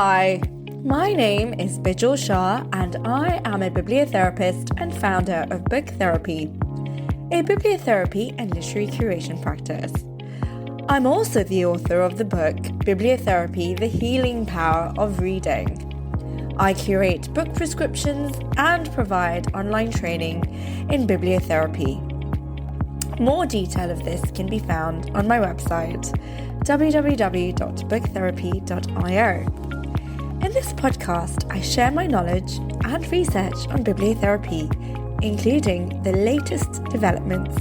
Hi, my name is Bijal Shah and I am a bibliotherapist and founder of Bibliotherapy, a bibliotherapy and literary curation practice. I'm also the author of the book Bibliotherapy, The Healing Power of Reading. I curate book prescriptions and provide online training in bibliotherapy. More detail of this can be found on my website, www.bibliotherapy.io. In this podcast, I share my knowledge and research on bibliotherapy, including the latest developments,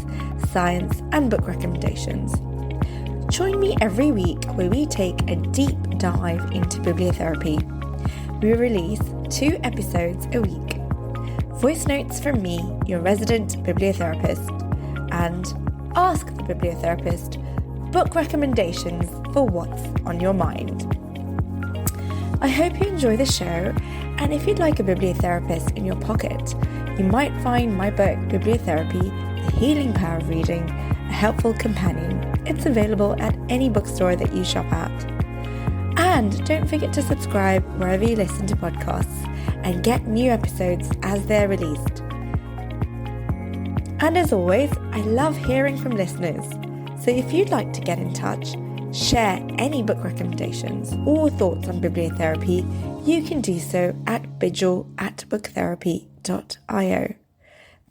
science, and book recommendations. Join me every week where we take a deep dive into bibliotherapy. We release 2 episodes a week. Voice notes from me, your resident bibliotherapist, and Ask the Bibliotherapist, book recommendations for what's on your mind. I hope you enjoy the show, and if you'd like a bibliotherapist in your pocket, you might find my book Bibliotherapy, The Healing Power of Reading, a helpful companion. It's available at any bookstore that you shop at. And don't forget to subscribe wherever you listen to podcasts and get new episodes as they're released. And as always, I love hearing from listeners. So if you'd like to get in touch, share any book recommendations or thoughts on bibliotherapy, you can do so at bijal@booktherapy.io.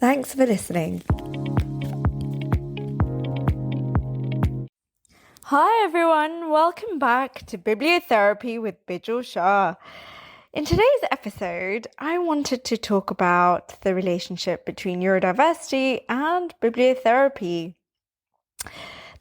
Thanks for listening. Hi everyone, welcome back to Bibliotherapy with Bijal Shah. In today's episode, I wanted to talk about the relationship between neurodiversity and bibliotherapy.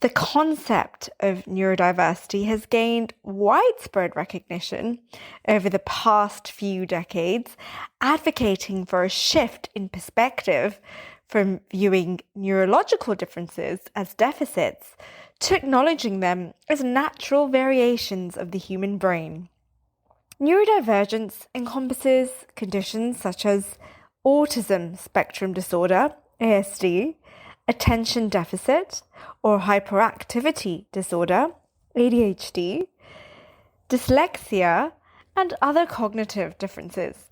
The concept of neurodiversity has gained widespread recognition over the past few decades, advocating for a shift in perspective from viewing neurological differences as deficits to acknowledging them as natural variations of the human brain. Neurodivergence encompasses conditions such as Autism Spectrum Disorder, ASD, attention deficit or hyperactivity disorder, ADHD, dyslexia, and other cognitive differences.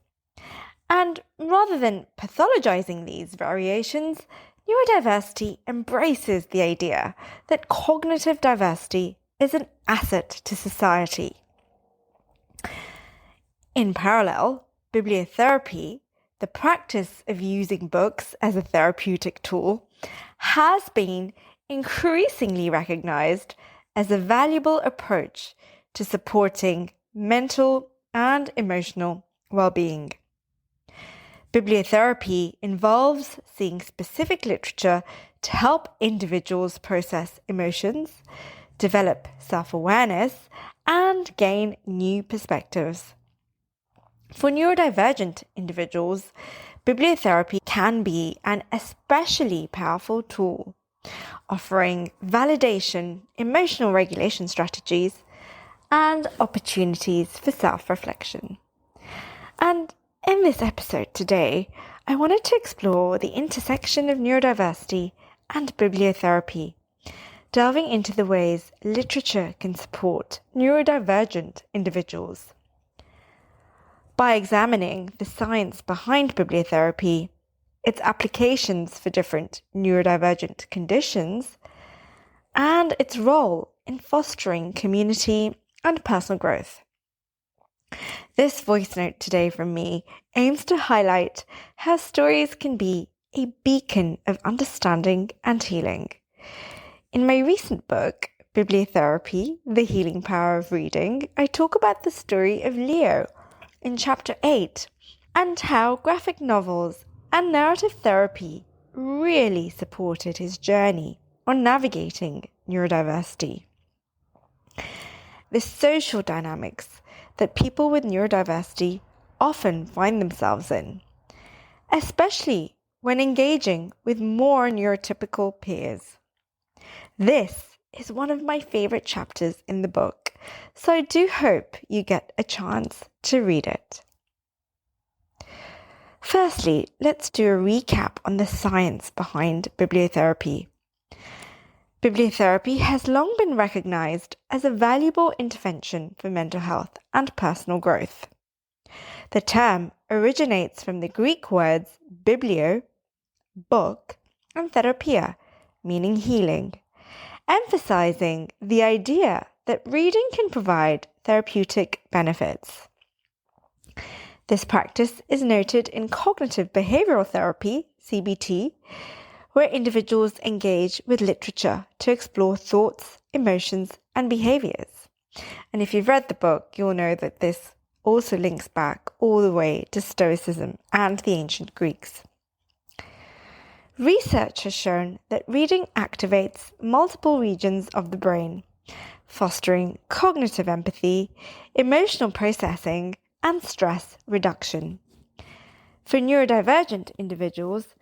And rather than pathologizing these variations, neurodiversity embraces the idea that cognitive diversity is an asset to society. In parallel, bibliotherapy, the practice of using books as a therapeutic tool, has been increasingly recognized as a valuable approach to supporting mental and emotional well-being. Bibliotherapy involves seeing specific literature to help individuals process emotions, develop self-awareness, and gain new perspectives. For neurodivergent individuals, bibliotherapy can be an especially powerful tool, offering validation, emotional regulation strategies, and opportunities for self-reflection. And in this episode today, I wanted to explore the intersection of neurodiversity and bibliotherapy, delving into the ways literature can support neurodivergent individuals. By examining the science behind bibliotherapy, its applications for different neurodivergent conditions, and its role in fostering community and personal growth. This voice note today from me aims to highlight how stories can be a beacon of understanding and healing. In my recent book, Bibliotherapy, The Healing Power of Reading, I talk about the story of Leo in Chapter 8, and how graphic novels and narrative therapy really supported his journey on navigating neurodiversity. The social dynamics that people with neurodiversity often find themselves in, especially when engaging with more neurotypical peers. This is one of my favorite chapters in the book, so I do hope you get a chance to read it. Firstly, let's do a recap on the science behind bibliotherapy. Bibliotherapy has long been recognized as a valuable intervention for mental health and personal growth. The term originates from the Greek words biblio, book, and therapia, meaning healing, emphasizing the idea that reading can provide therapeutic benefits. This practice is noted in cognitive behavioral therapy, CBT, where individuals engage with literature to explore thoughts, emotions, and behaviors. And if you've read the book, you'll know that this also links back all the way to Stoicism and the ancient Greeks. Research has shown that reading activates multiple regions of the brain, fostering cognitive empathy, emotional processing, and stress reduction. For neurodivergent individuals,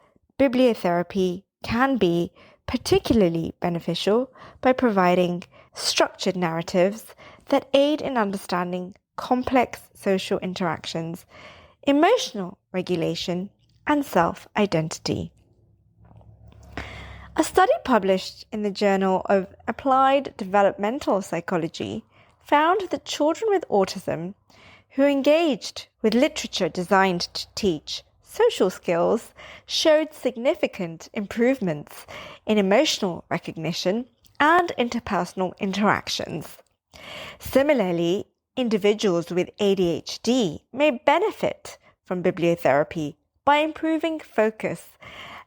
bibliotherapy can be particularly beneficial by providing structured narratives that aid in understanding complex social interactions, emotional regulation, and self-identity. A study published in the Journal of Applied Developmental Psychology found that children with autism who engaged with literature designed to teach social skills showed significant improvements in emotional recognition and interpersonal interactions. Similarly, individuals with ADHD may benefit from bibliotherapy by improving focus,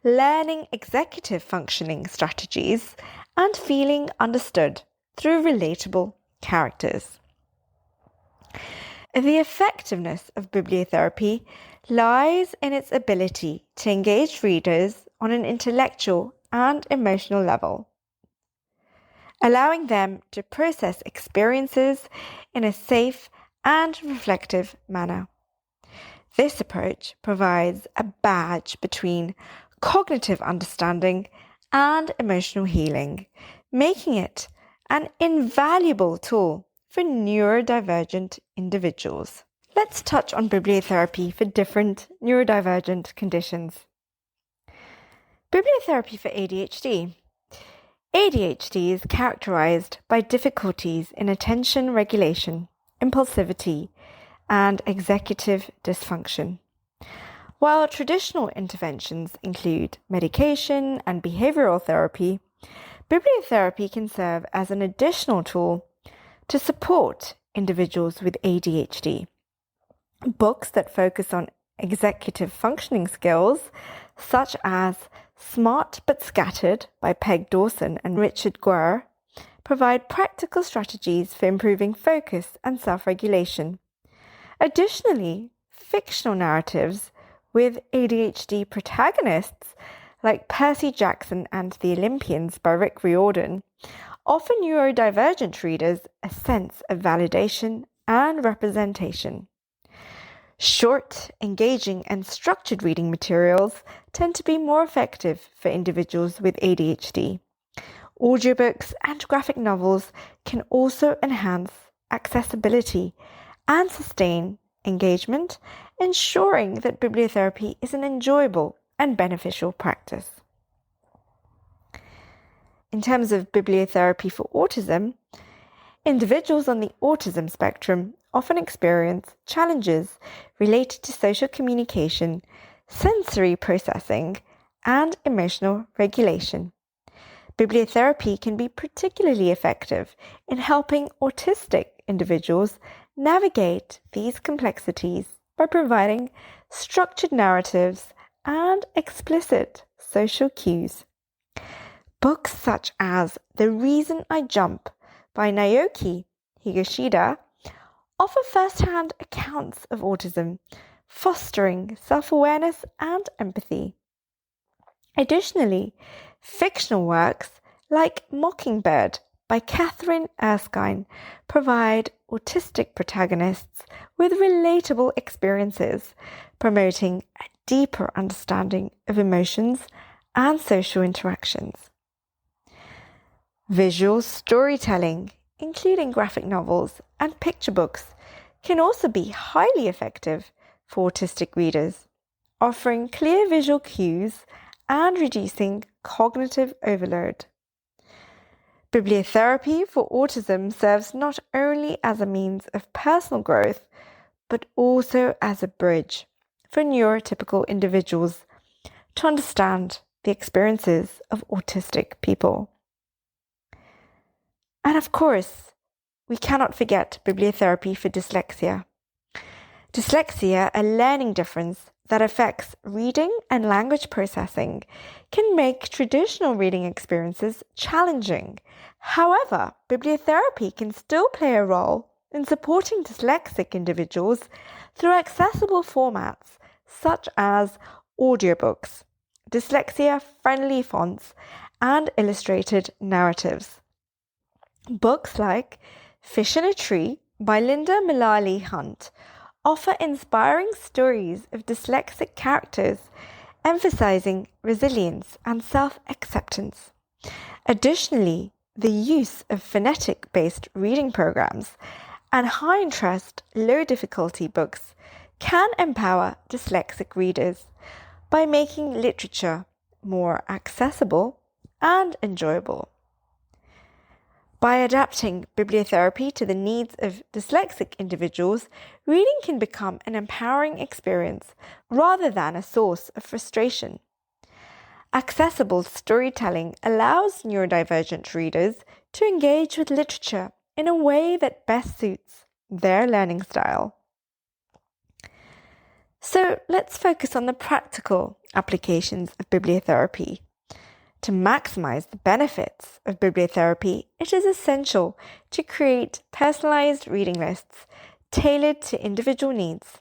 learning executive functioning strategies, and feeling understood through relatable characters. The effectiveness of bibliotherapy lies in its ability to engage readers on an intellectual and emotional level, allowing them to process experiences in a safe and reflective manner. This approach provides a bridge between cognitive understanding and emotional healing, making it an invaluable tool for neurodivergent individuals. Let's touch on bibliotherapy for different neurodivergent conditions. Bibliotherapy for ADHD. ADHD is characterized by difficulties in attention regulation, impulsivity, and executive dysfunction. While traditional interventions include medication and behavioral therapy, bibliotherapy can serve as an additional tool to support individuals with ADHD. Books that focus on executive functioning skills, such as Smart but Scattered by Peg Dawson and Richard Guerre, provide practical strategies for improving focus and self-regulation. Additionally, fictional narratives with ADHD protagonists like Percy Jackson and the Olympians by Rick Riordan offer neurodivergent readers a sense of validation and representation. Short, engaging, and structured reading materials tend to be more effective for individuals with ADHD. Audiobooks and graphic novels can also enhance accessibility and sustain engagement, ensuring that bibliotherapy is an enjoyable and beneficial practice. In terms of bibliotherapy for autism, individuals on the autism spectrum often experience challenges related to social communication, sensory processing, and emotional regulation. Bibliotherapy can be particularly effective in helping autistic individuals navigate these complexities by providing structured narratives and explicit social cues. Books such as The Reason I Jump by Naoki Higashida offer first-hand accounts of autism, fostering self-awareness and empathy. Additionally, fictional works like Mockingbird by Catherine Erskine provide autistic protagonists with relatable experiences, promoting a deeper understanding of emotions and social interactions. Visual storytelling, including graphic novels and picture books, can also be highly effective for autistic readers, offering clear visual cues and reducing cognitive overload. Bibliotherapy for autism serves not only as a means of personal growth, but also as a bridge for neurotypical individuals to understand the experiences of autistic people. And of course, we cannot forget bibliotherapy for dyslexia. Dyslexia, a learning difference that affects reading and language processing, can make traditional reading experiences challenging. However, bibliotherapy can still play a role in supporting dyslexic individuals through accessible formats such as audiobooks, dyslexia-friendly fonts, and illustrated narratives. Books like Fish in a Tree by Linda Mullally Hunt offer inspiring stories of dyslexic characters, emphasizing resilience and self-acceptance. Additionally, the use of phonetic-based reading programs and high-interest, low-difficulty books can empower dyslexic readers by making literature more accessible and enjoyable. By adapting bibliotherapy to the needs of dyslexic individuals, reading can become an empowering experience rather than a source of frustration. Accessible storytelling allows neurodivergent readers to engage with literature in a way that best suits their learning style. So let's focus on the practical applications of bibliotherapy. To maximize the benefits of bibliotherapy, it is essential to create personalized reading lists tailored to individual needs.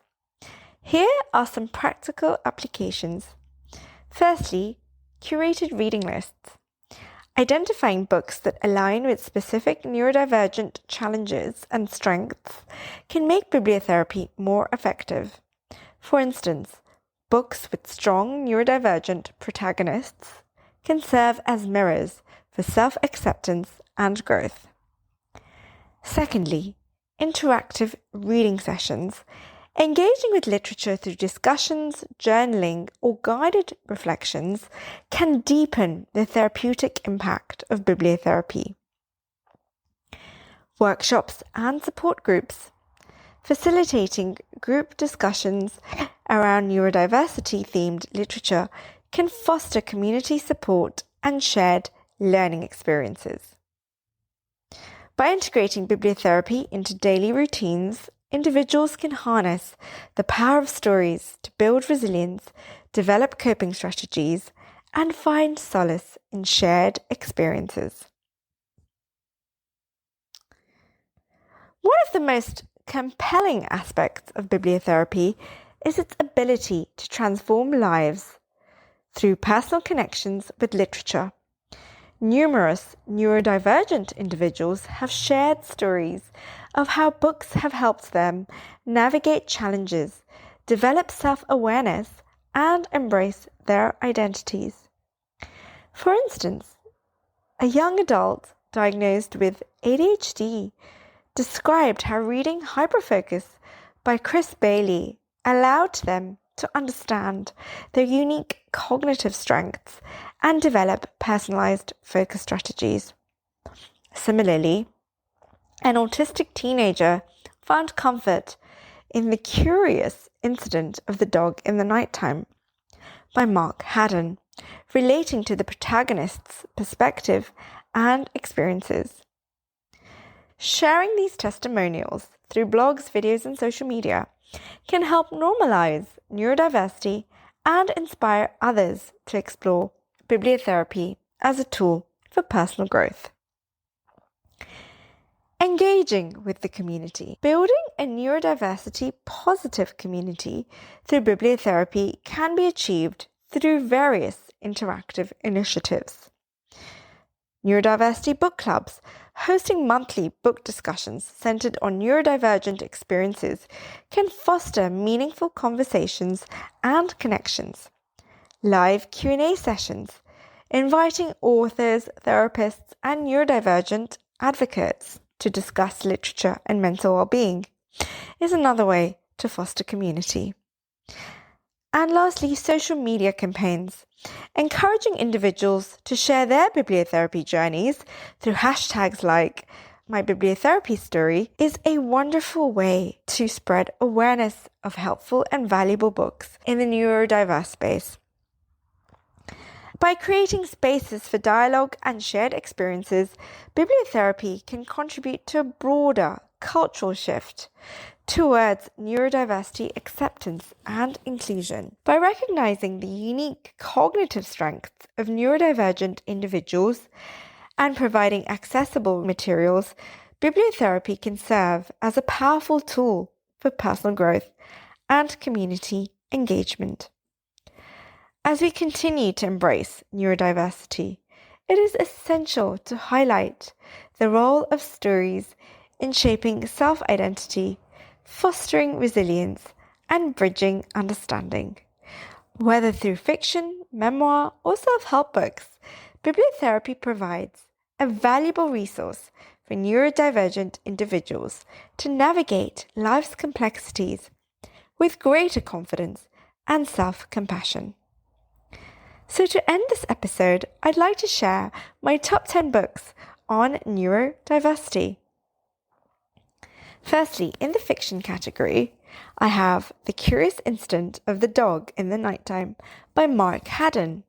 Here are some practical applications. Firstly, curated reading lists. Identifying books that align with specific neurodivergent challenges and strengths can make bibliotherapy more effective. For instance, books with strong neurodivergent protagonists can serve as mirrors for self-acceptance and growth. Secondly, interactive reading sessions. Engaging with literature through discussions, journaling, or guided reflections can deepen the therapeutic impact of bibliotherapy. Workshops and support groups. Facilitating group discussions around neurodiversity-themed literature can foster community support and shared learning experiences. By integrating bibliotherapy into daily routines, individuals can harness the power of stories to build resilience, develop coping strategies, and find solace in shared experiences. One of the most compelling aspects of bibliotherapy is its ability to transform lives through personal connections with literature. Numerous neurodivergent individuals have shared stories of how books have helped them navigate challenges, develop self-awareness, and embrace their identities. For instance, a young adult diagnosed with ADHD described how reading Hyperfocus by Chris Bailey allowed them to understand their unique cognitive strengths and develop personalized focus strategies. Similarly, an autistic teenager found comfort in The Curious Incident of the Dog in the Nighttime by Mark Haddon, relating to the protagonist's perspective and experiences. Sharing these testimonials through blogs, videos, and social media can help normalize neurodiversity and inspire others to explore bibliotherapy as a tool for personal growth. Engaging with the community. Building a neurodiversity positive community through bibliotherapy can be achieved through various interactive initiatives. Neurodiversity book clubs, hosting monthly book discussions centered on neurodivergent experiences, can foster meaningful conversations and connections. Live Q&A sessions, inviting authors, therapists, and neurodivergent advocates to discuss literature and mental well-being, is another way to foster community. And lastly, social media campaigns, encouraging individuals to share their bibliotherapy journeys through hashtags like My Bibliotherapy Story is a wonderful way to spread awareness of helpful and valuable books in the neurodiverse space. By creating spaces for dialogue and shared experiences, bibliotherapy can contribute to a broader cultural shift towards neurodiversity acceptance and inclusion. By recognizing the unique cognitive strengths of neurodivergent individuals and providing accessible materials, bibliotherapy can serve as a powerful tool for personal growth and community engagement. As we continue to embrace neurodiversity, it is essential to highlight the role of stories in shaping self-identity, fostering resilience, and bridging understanding. Whether through fiction, memoir, or self-help books, bibliotherapy provides a valuable resource for neurodivergent individuals to navigate life's complexities with greater confidence and self-compassion. So to end this episode, I'd like to share my top 10 books on neurodiversity. Firstly, in the fiction category, I have The Curious Instinct of the Dog in the Nighttime by Mark Haddon.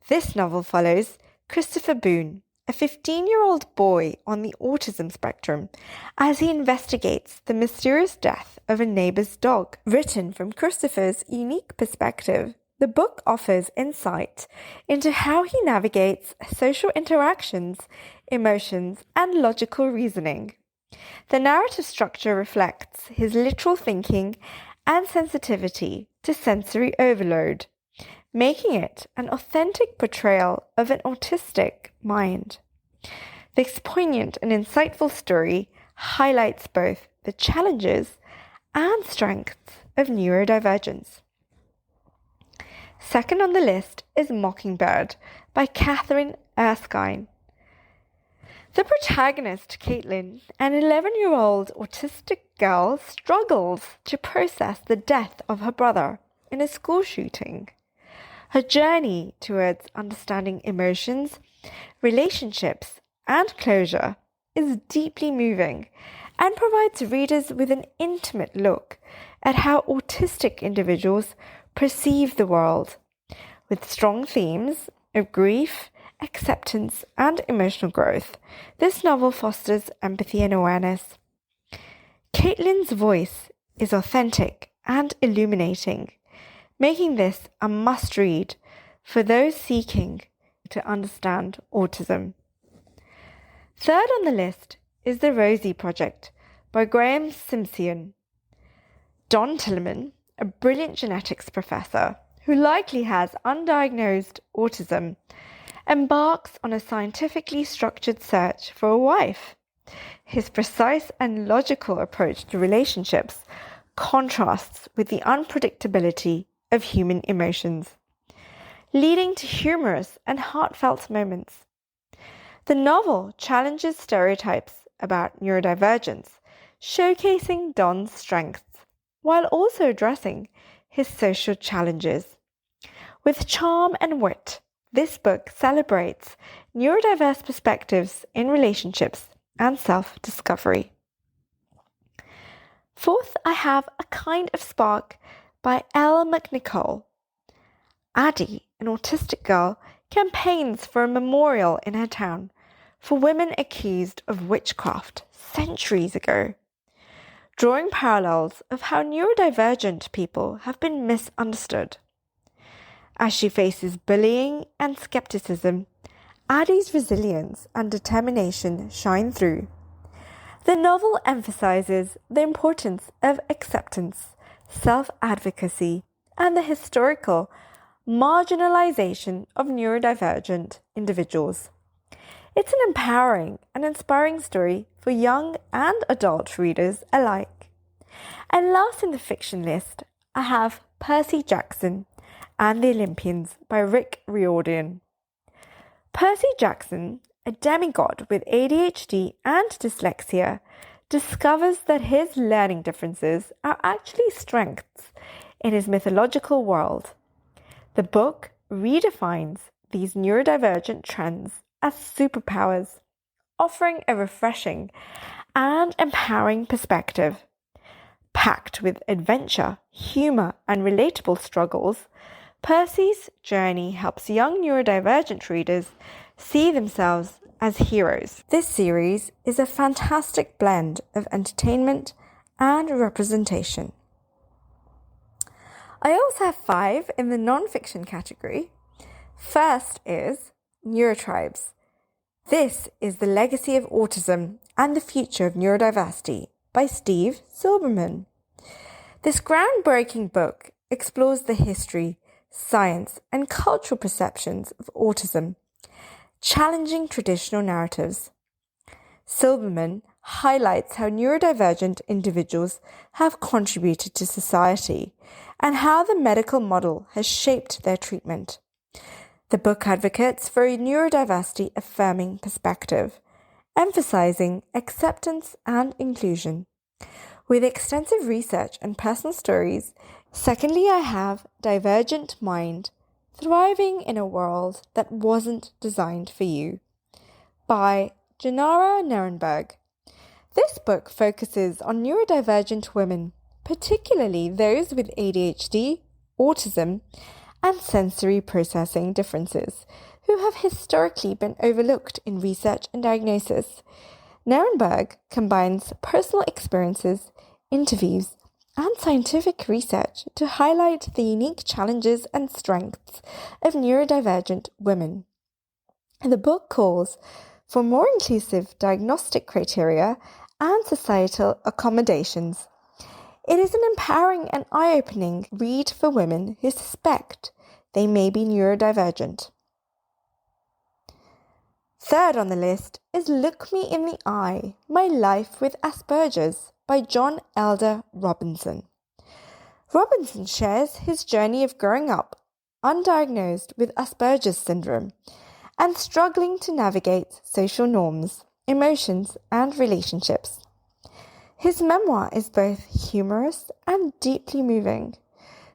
This novel follows Christopher Boone, a 15-year-old boy on the autism spectrum, as he investigates the mysterious death of a neighbor's dog. Written from Christopher's unique perspective, the book offers insight into how he navigates social interactions, emotions, and logical reasoning. The narrative structure reflects his literal thinking and sensitivity to sensory overload, making it an authentic portrayal of an autistic mind. This poignant and insightful story highlights both the challenges and strengths of neurodivergence. Second on the list is Mockingbird by Catherine Erskine. The protagonist, Caitlin, an 11-year-old autistic girl, struggles to process the death of her brother in a school shooting. Her journey towards understanding emotions, relationships, and closure is deeply moving and provides readers with an intimate look at how autistic individuals perceive the world, with strong themes of grief, acceptance, and emotional growth. This novel fosters empathy and awareness. Caitlin's voice is authentic and illuminating, making this a must-read for those seeking to understand autism. Third on the list is The Rosie Project by Graham Simpson. Don Tillman, a brilliant genetics professor who likely has undiagnosed autism, embarks on a scientifically structured search for a wife. His precise and logical approach to relationships contrasts with the unpredictability of human emotions, leading to humorous and heartfelt moments. The novel challenges stereotypes about neurodivergence, showcasing Don's strengths while also addressing his social challenges. With charm and wit, this book celebrates neurodiverse perspectives in relationships and self-discovery. Fourth, I have A Kind of Spark by Elle McNicol. Addie, an autistic girl, campaigns for a memorial in her town for women accused of witchcraft centuries ago, drawing parallels of how neurodivergent people have been misunderstood. As she faces bullying and skepticism, Addie's resilience and determination shine through. The novel emphasizes the importance of acceptance, self-advocacy, and the historical marginalization of neurodivergent individuals. It's an empowering and inspiring story for young and adult readers alike. And last in the fiction list, I have Percy Jackson and the Olympians by Rick Riordan. Percy Jackson, a demigod with ADHD and dyslexia, discovers that his learning differences are actually strengths in his mythological world. The book redefines these neurodivergent trends as superpowers, offering a refreshing and empowering perspective. Packed with adventure, humor, and relatable struggles, Percy's journey helps young neurodivergent readers see themselves as heroes. This series is a fantastic blend of entertainment and representation. I also have 5 in the non-fiction category. First is Neurotribes. This is the legacy of autism and the future of neurodiversity by Steve Silberman. This groundbreaking book explores the history, science, and cultural perceptions of autism, challenging traditional narratives. Silberman highlights how neurodivergent individuals have contributed to society and how the medical model has shaped their treatment. The book advocates for a neurodiversity affirming perspective, emphasizing acceptance and inclusion. With extensive research and personal stories, secondly, I have Divergent Mind, Thriving in a World That Wasn't Designed for You, by Janara Nirenberg. This book focuses on neurodivergent women, particularly those with ADHD, autism, and sensory processing differences, who have historically been overlooked in research and diagnosis. Nirenberg combines personal experiences, interviews, and scientific research to highlight the unique challenges and strengths of neurodivergent women. The book calls for more inclusive diagnostic criteria and societal accommodations. It is an empowering and eye-opening read for women who suspect they may be neurodivergent. Third on the list is Look Me in the Eye, My Life with Asperger's by John Elder Robinson. Robinson shares his journey of growing up undiagnosed with Asperger's syndrome and struggling to navigate social norms, emotions, and relationships. His memoir is both humorous and deeply moving,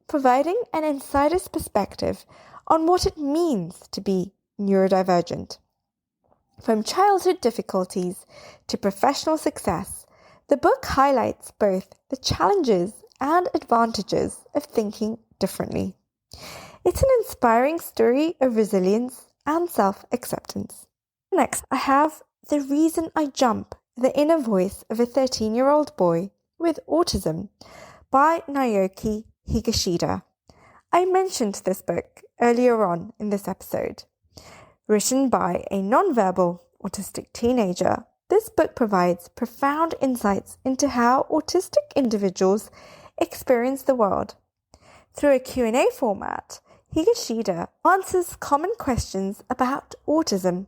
providing an insider's perspective on what it means to be neurodivergent. From childhood difficulties to professional success, the book highlights both the challenges and advantages of thinking differently. It's an inspiring story of resilience and self-acceptance. Next, I have The Reason I Jump, The Inner Voice of a 13-Year-Old Boy with Autism by Naoki Higashida. I mentioned this book earlier on in this episode. Written by a nonverbal autistic teenager, this book provides profound insights into how autistic individuals experience the world. Through a Q&A format, Higashida answers common questions about autism,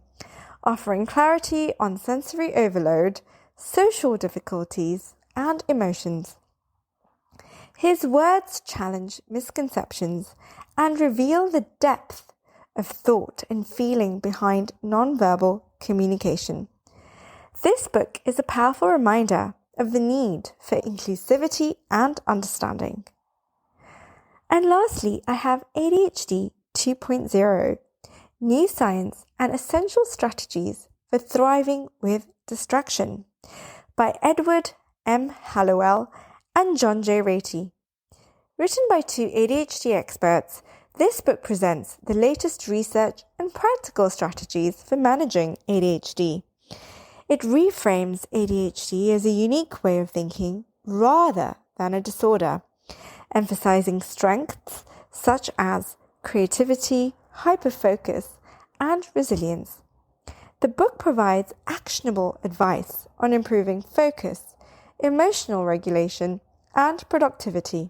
offering clarity on sensory overload, social difficulties, and emotions. His words challenge misconceptions and reveal the depth of thought and feeling behind nonverbal communication. This book is a powerful reminder of the need for inclusivity and understanding. And lastly, I have ADHD 2.0, New Science and Essential Strategies for Thriving with Distraction by Edward M. Hallowell and John J. Ratey. Written by 2 ADHD experts, this book presents the latest research and practical strategies for managing ADHD. It reframes ADHD as a unique way of thinking rather than a disorder, emphasizing strengths such as creativity, hyperfocus, and resilience. The book provides actionable advice on improving focus, emotional regulation, and productivity.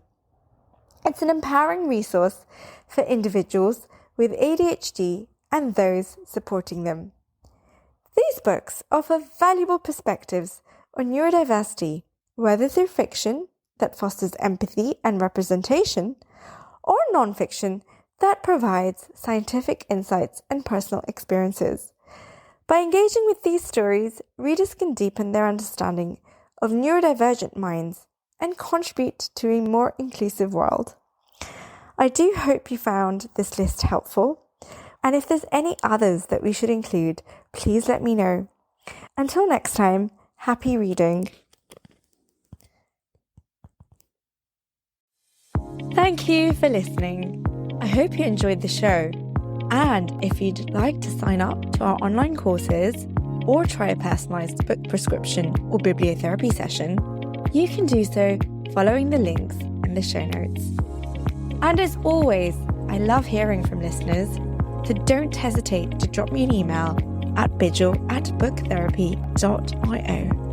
It's an empowering resource for individuals with ADHD and those supporting them. These books offer valuable perspectives on neurodiversity, whether through fiction that fosters empathy and representation, or non-fiction that provides scientific insights and personal experiences. By engaging with these stories, readers can deepen their understanding of neurodivergent minds and contribute to a more inclusive world. I do hope you found this list helpful. And if there's any others that we should include, please let me know. Until next time, happy reading. Thank you for listening. I hope you enjoyed the show. And if you'd like to sign up to our online courses or try a personalised book prescription or bibliotherapy session, you can do so following the links in the show notes. And as always, I love hearing from listeners, so don't hesitate to drop me an email at bidgel@booktherapy.io.